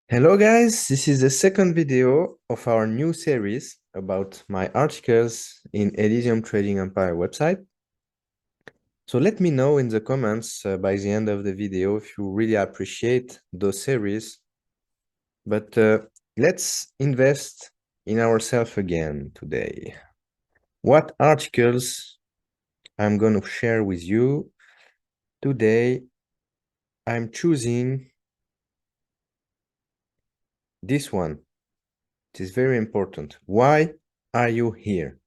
Hello guys, this is the second video of our new series about my articles in Elysium Trading Empire website. So let me know in the comments by the end of the video if you really appreciate those series. But let's invest in ourselves again today. What articles I'm going to share with you today? I'm choosing this one. It is very important. Why are you here?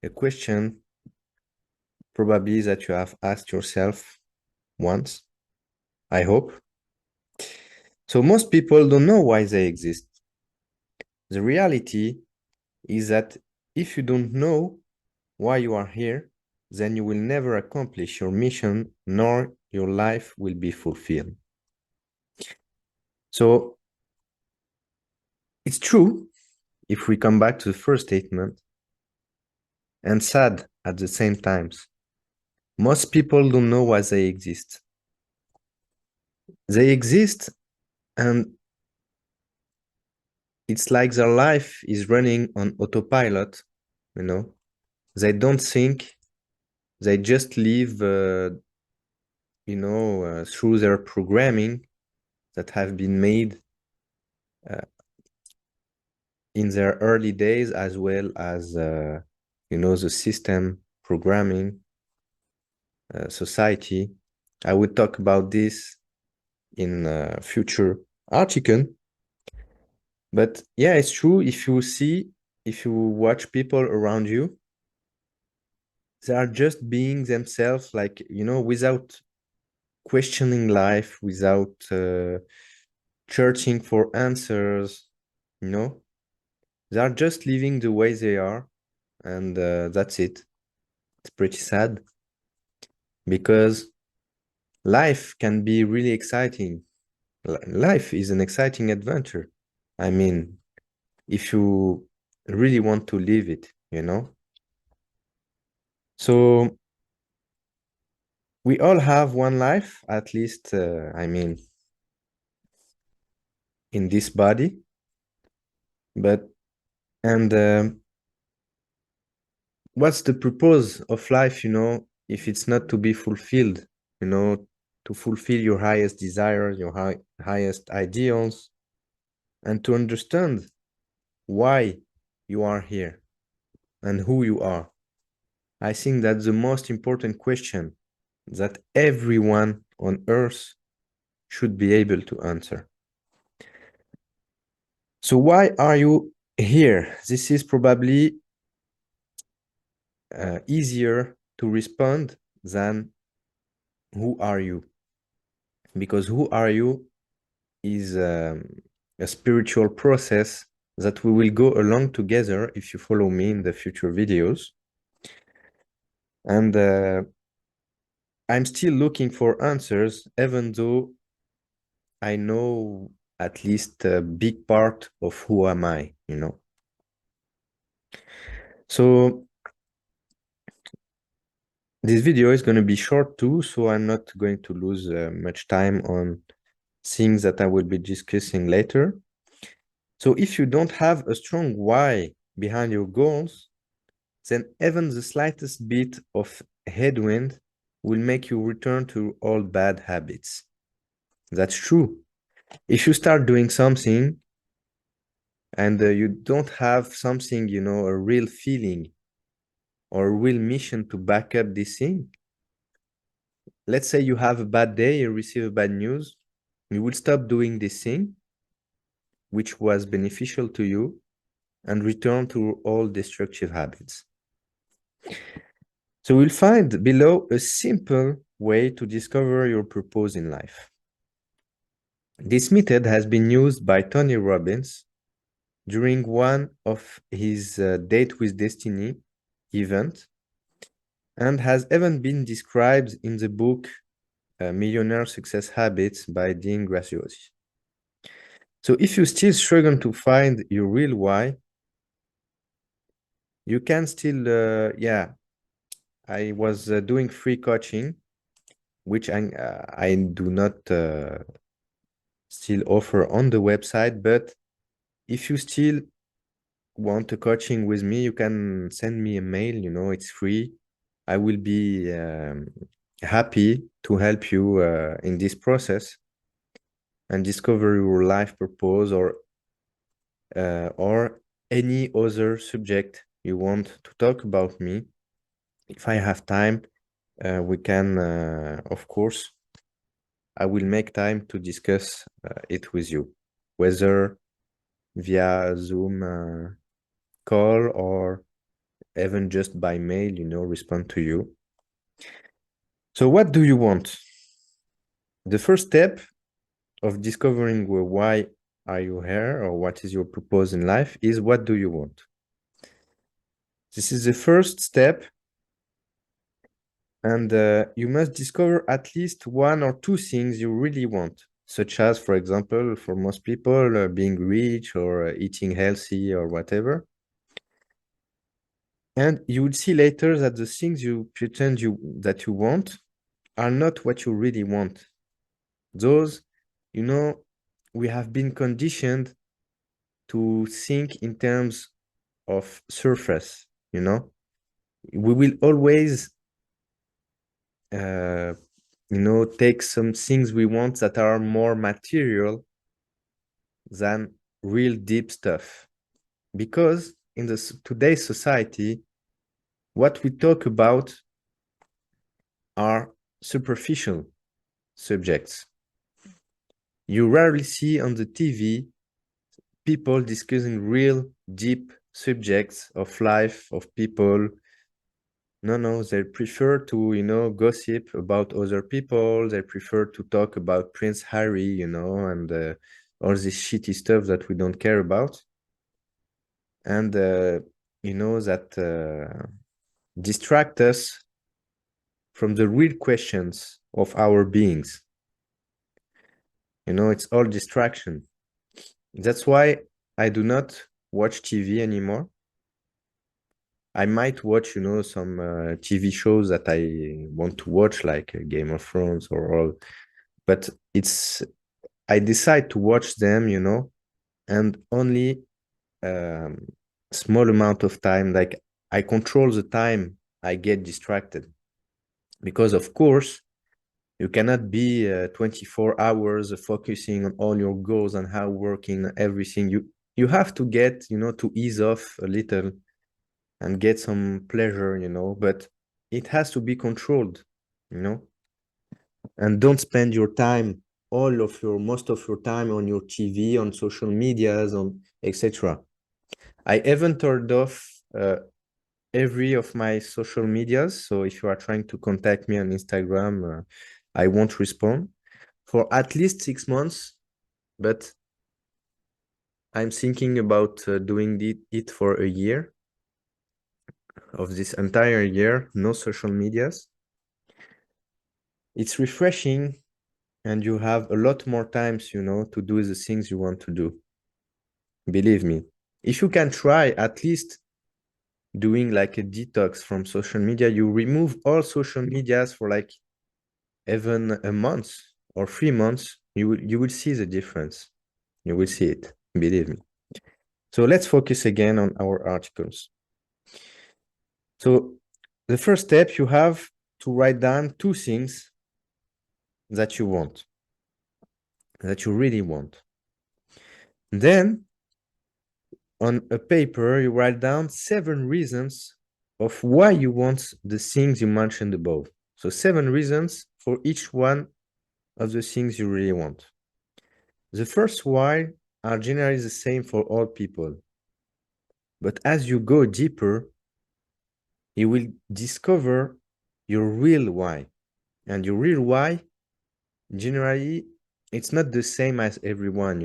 A question probably that you have asked yourself once, I hope. So most people don't know why they exist. The reality is that if you don't know why you are here, then you will never accomplish your mission, nor your life will be fulfilled. So it's true, if we come back to the first statement, and sad at the same times. Most people don't know why they exist. They exist, and it's like their life is running on autopilot, you know. They don't think, they just live, through their programming that have been made in their early days, as well as, the system programming, society. I would talk about this in a future article. But yeah, it's true. If you watch people around you, they are just being themselves, like, without questioning life, without searching for answers, you know. They are just living the way they are, and that's it. It's pretty sad because life can be really exciting. Life is an exciting adventure. I mean, if you really want to live it, you know. So we all have one life, at least, in this body. But, and what's the purpose of life, if it's not to be fulfilled, to fulfill your highest desires, your highest ideals, and to understand why you are here and who you are. I think that's the most important question that everyone on earth should be able to answer. So why are you here? This is probably easier to respond than who are you? Because who are you is a spiritual process that we will go along together if you follow me in the future videos. And I'm still looking for answers, even though I know at least a big part of who am I, So this video is going to be short too, so I'm not going to lose much time on things that I will be discussing later. So if you don't have a strong why behind your goals, then even the slightest bit of headwind will make you return to old bad habits. That's true. If you start doing something and you don't have something, a real feeling or a real mission to back up this thing, let's say you have a bad day, you receive bad news, you will stop doing this thing, which was beneficial to you, and return to all destructive habits. So we'll find below a simple way to discover your purpose in life. This method has been used by Tony Robbins during one of his Date with Destiny event, and has even been described in the book Millionaire Success Habits by Dean Graziosi. So if you still struggle to find your real why, you can still, I was doing free coaching, which I do not still offer on the website. But if you still want a coaching with me, you can send me a mail, it's free. I will be happy to help you in this process and discover your life purpose, or any other subject you want to talk about me. If I have time, we can, of course, I will make time to discuss it with you, whether via Zoom call or even just by mail, respond to you. So what do you want? The first step of discovering why are you here or what is your purpose in life is what do you want? This is the first step, and you must discover at least one or two things you really want, such as, for example, for most people, being rich or eating healthy or whatever. And you will see later that the things you pretend that you want are not what you really want. Those, we have been conditioned to think in terms of surface, We will always, take some things we want that are more material than real deep stuff. Because in today's society, what we talk about are superficial subjects. You rarely see on the TV people discussing real deep subjects of life, of people. No, they prefer to, gossip about other people. They prefer to talk about Prince Harry, and all this shitty stuff that we don't care about. And, that distract us from the real questions of our beings. It's all distraction. That's why I do not watch TV anymore. I might watch, some TV shows that I want to watch, like Game of Thrones or all, but I decide to watch them, and only small amount of time. Like I control the time I get distracted, because of course you cannot be 24 hours focusing on all your goals and how working everything. You have to get, to ease off a little and get some pleasure, but it has to be controlled, and don't spend your time, most of your time on your TV, on social medias, on etc. I even turned off every of my social medias. So if you are trying to contact me on Instagram, I won't respond for at least 6 months, but I'm thinking about doing it for a year. Of this entire year, no social medias. It's refreshing, and you have a lot more times, to do the things you want to do. Believe me, if you can try at least doing like a detox from social media, you remove all social medias for like even a month or 3 months, you will see the difference. You will see it, believe me. So let's focus again on our articles. So the first step, you have to write down two things that you want, that you really want. Then on a paper, you write down 7 reasons of why you want the things you mentioned above. So 7 reasons for each one of the things you really want. The first why are generally the same for all people. But as you go deeper, you will discover your real why. And your real why, generally, it's not the same as everyone,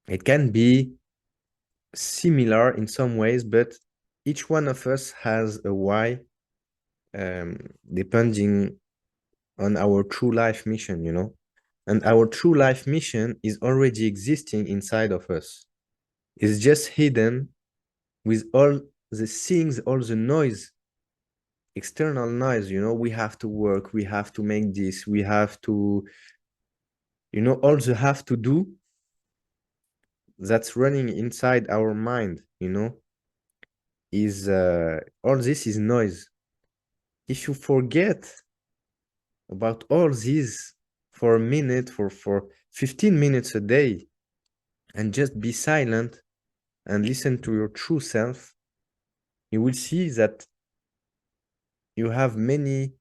It can be similar in some ways, but each one of us has a why, depending on our true life mission, And our true life mission is already existing inside of us. It's just hidden with all the things, all the noise, external noise, we have to work, we have to make this, we have to, You know, all the have to do that's running inside our mind, you know, is all this is noise. If you forget about all this for a minute, for 15 minutes a day, and just be silent and listen to your true self, you will see that you have many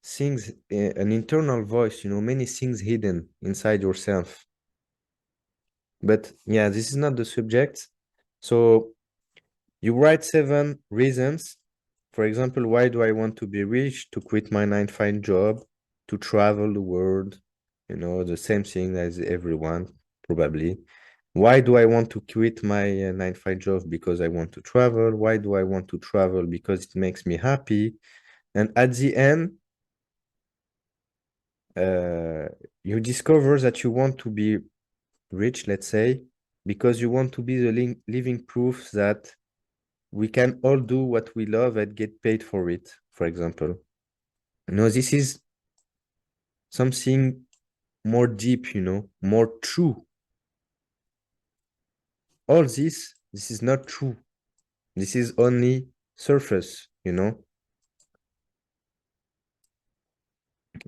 things, an internal voice, you know, many things hidden inside yourself. But yeah, this is not the subject. So you write 7 reasons. For example, why do I want to be rich? To quit my 9-to-5 job, to travel the world, you know, the same thing as everyone, probably. Why do I want to quit my 9-to-5 job? Because I want to travel. Why do I want to travel? Because it makes me happy. And at the end, you discover that you want to be rich, let's say, because you want to be the living proof that we can all do what we love and get paid for it, for example. No, this is something more deep, you know, more true. All this is not true. This is only surface, you know.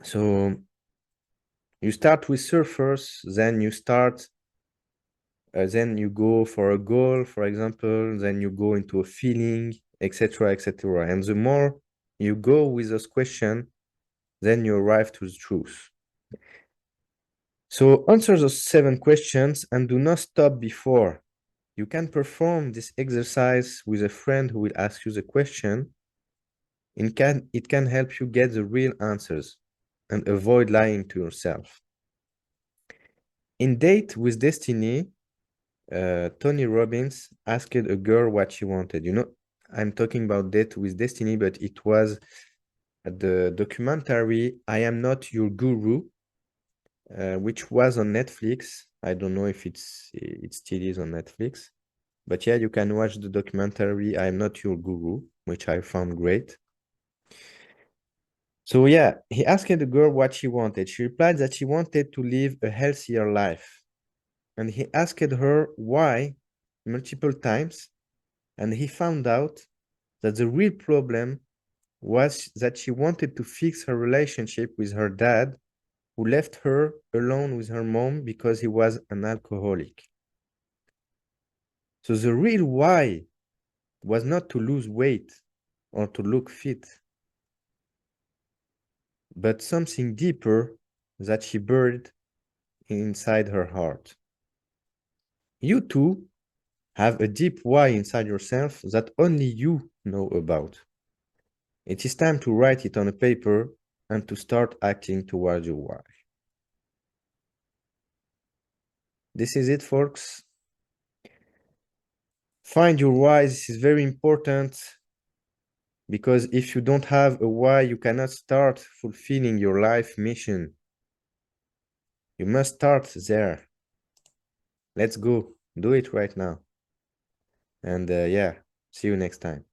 So you start with surface, then then you go for a goal, for example, then you go into a feeling, etc., etc. And the more you go with this question, then you arrive to the truth. So answer those 7 questions and do not stop before. You can perform this exercise with a friend who will ask you the question. It can help you get the real answers and avoid lying to yourself. In Date with Destiny, Tony Robbins asked a girl what she wanted. You know, I'm talking about Date with Destiny, but it was the documentary I Am Not Your Guru, which was on Netflix. I don't know if it still is on Netflix, but yeah, you can watch the documentary I Am Not Your Guru, which I found great. So yeah, he asked the girl what she wanted. She replied that she wanted to live a healthier life. And he asked her why multiple times, and he found out that the real problem was that she wanted to fix her relationship with her dad, who left her alone with her mom because he was an alcoholic. So the real why was not to lose weight or to look fit, but something deeper that she buried inside her heart. You too have a deep why inside yourself that only you know about. It is time to write it on a paper and to start acting towards your why. This is it, folks. Find your why. This is very important because if you don't have a why, you cannot start fulfilling your life mission. You must start there. Let's go. Do it right now. And yeah, see you next time.